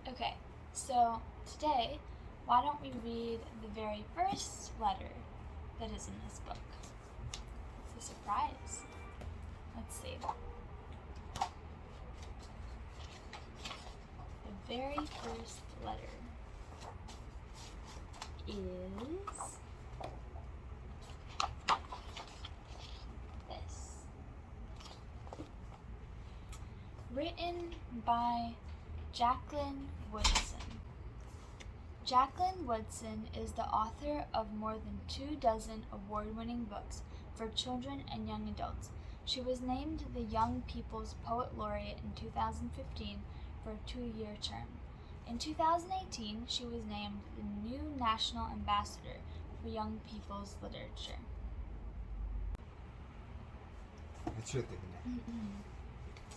Okay, so today, why don't we read the very first letter that is in this book? It's a surprise. Let's see. The very first letter is this. Written by Jacqueline Woodson. Jacqueline Woodson is the author of more than 24 award-winning books for children and young adults. She was named the Young People's Poet Laureate in 2015 for a 2-year term. In 2018, she was named the new National Ambassador for Young People's Literature.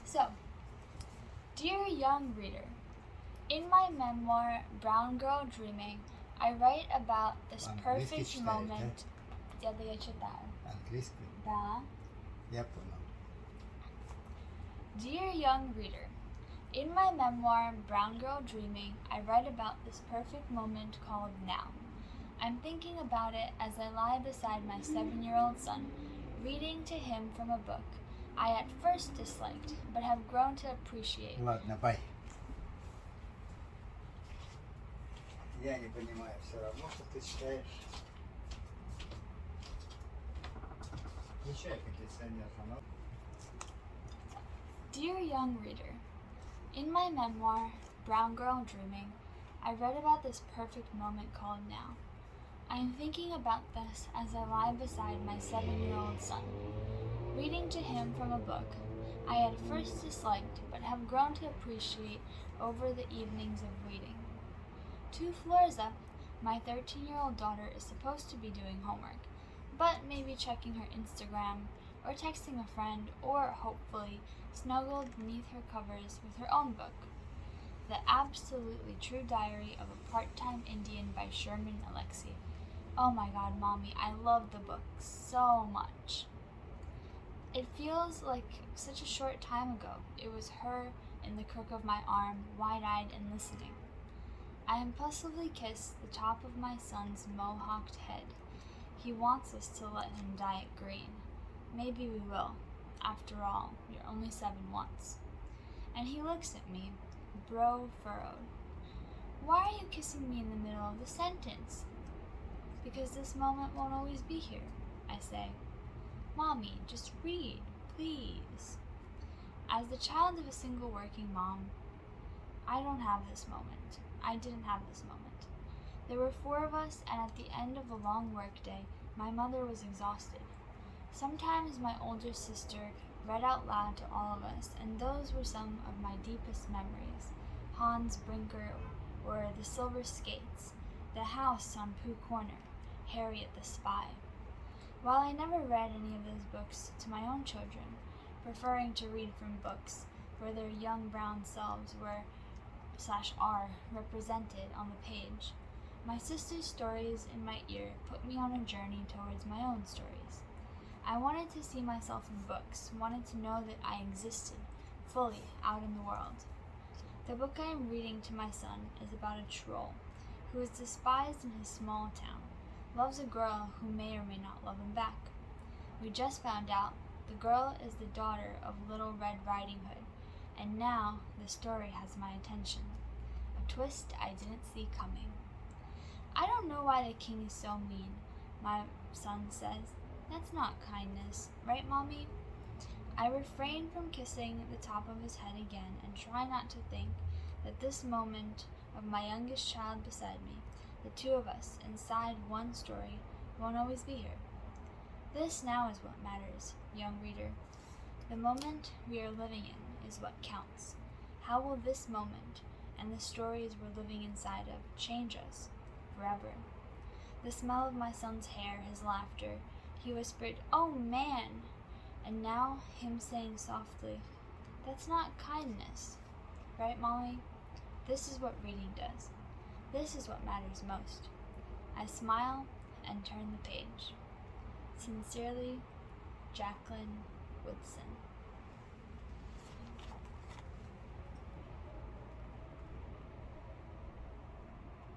So, dear young reader, in my memoir, Brown Girl Dreaming, I write about this perfect moment. Ja da je čitao. Da. Dear young reader, in my memoir, Brown Girl Dreaming, I write about this perfect moment called now. I'm thinking about it as I lie beside my 7-year-old son, reading to him from a book I at first disliked, but have grown to appreciate. Я не понимаю все равно, что ты читаешь. Включай кондиционер, оно. Dear young reader, in my memoir, Brown Girl Dreaming, I read about this perfect moment called now. I am thinking about this as I lie beside my 7-year-old son, reading to him from a book I at first disliked but have grown to appreciate over the evenings of reading. 2 floors up, my 13-year-old daughter is supposed to be doing homework, but maybe checking her Instagram or texting a friend or, hopefully, snuggled beneath her covers with her own book, The Absolutely True Diary of a Part-Time Indian by Sherman Alexie. Oh my God, Mommy, I love the book so much. It feels like such a short time ago. It was her in the crook of my arm, wide-eyed and listening. I impulsively kiss the top of my son's mohawked head. He wants us to let him dye it green. Maybe we will. After all, you're only 7 once. And he looks at me, brow furrowed. Why are you kissing me in the middle of the sentence? Because this moment won't always be here, I say. Mommy, just read, please. As the child of a single working mom, I didn't have this moment. There were 4 of us, and at the end of a long workday, my mother was exhausted. Sometimes my older sister read out loud to all of us, and those were some of my deepest memories. Hans Brinker, or The Silver Skates, The House on Pooh Corner, Harriet the Spy. While I never read any of those books to my own children, preferring to read from books where their young brown selves were /are represented on the page, my sister's stories in my ear put me on a journey towards my own stories. I wanted to see myself in books, wanted to know that I existed fully out in the world. The book I am reading to my son is about a troll who is despised in his small town, loves a girl who may or may not love him back. We just found out the girl is the daughter of Little Red Riding Hood, and now the story has my attention. A twist I didn't see coming. I don't know why the king is so mean, my son says. That's not kindness, right, Mommy? I refrain from kissing the top of his head again and try not to think that this moment of my youngest child beside me, the 2 of us inside one story, won't always be here. This now is what matters, young reader. The moment we are living in is what counts. How will this moment and the stories we're living inside of change us forever? The smell of my son's hair, his laughter, he whispered, "Oh man!" And now him saying softly, "That's not kindness." Right, Molly? This is what reading does. This is what matters most. I smile and turn the page. Sincerely, Jacqueline Woodson.